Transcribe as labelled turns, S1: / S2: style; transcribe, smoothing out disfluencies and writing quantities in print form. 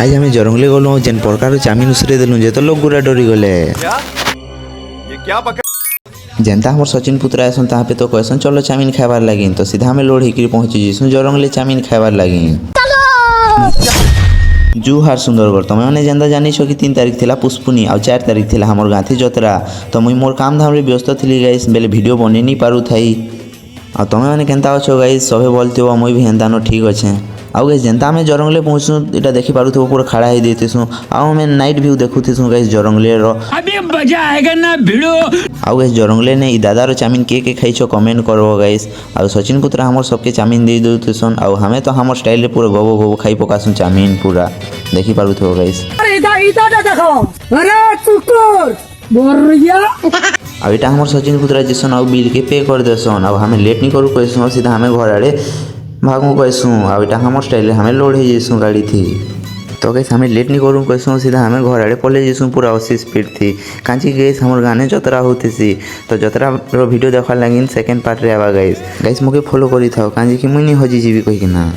S1: आज आम जरंगली गलु जेन प्रकार चाउमिन उसरे देलु जे तो लोग गुरा डरी गले जेनता हमर सचिन पुत्र आसन ताहा पे तो कहसन चलो चाउमिन खाइबार लगिन तो सीधा हमें लोड हिकरी पहुंची जीसु जरंगली चाउमिन खाइबार लगिन जुहार सुंदरगढ़ तुम मैंने जेनता जानी कि 3 तारीख थिला पुष्पुनी और 4 तारीख थिला हमर गांधी जतरा तो मुई मोर काम धाम रे व्यस्त थी गाइस बेले वीडियो बने नहीं पारू थई आ तुम मैंने केनता अच्छो गाइस सभे बोलते हो मुई भी हेन्ता न ठीक अच्छे आउ गाइस जेनता आम जरंगले पहुँचू इटा देखी पारुथो पूरा खड़ा ही देतेसु आउ हमें नाइट व्यू देखुथिसु गाइस जरंगले रो अभी मजा आएगा ना भिड़ो आउ गाइस जरंगले ने ई दादार चाउमिन के खाइछो कमेंट करो गाइस आउ सचिन पुत्र हमर सबके चाउमिन दे देतेसन आउ हमें तो हमर स्टाइल रे पूरा गबो गबो खाइ पकासु चाउमिन पूरा देखी पारुथो गाइस
S2: अरे इटा देखो अरे कुकुर बोरिया
S1: अब इटा हमर सचिन पुत्र जिसन आउ बिल के पे कर देसन अब हमें लेट नहीं करू कहसु सीधा हमें घर आड़े भागू कहसु अब इटा हमर स्टाइल हमें लोड ही जेसु गाड़ी थी तो गैस हमें लेट नहीं करूँ कहसु सीधा हमें घर आड़े पले जेसु पूरा 80 स्पीड थी कांची गैस हमर गाने जतरा होती सी तो जतरा रो वीडियो देखा लगिन सेकंड पार्ट रे आवा गैस मोके फॉलो करी थाओ कांची कि मुई नहीं हजी जीवी कहि कि ना।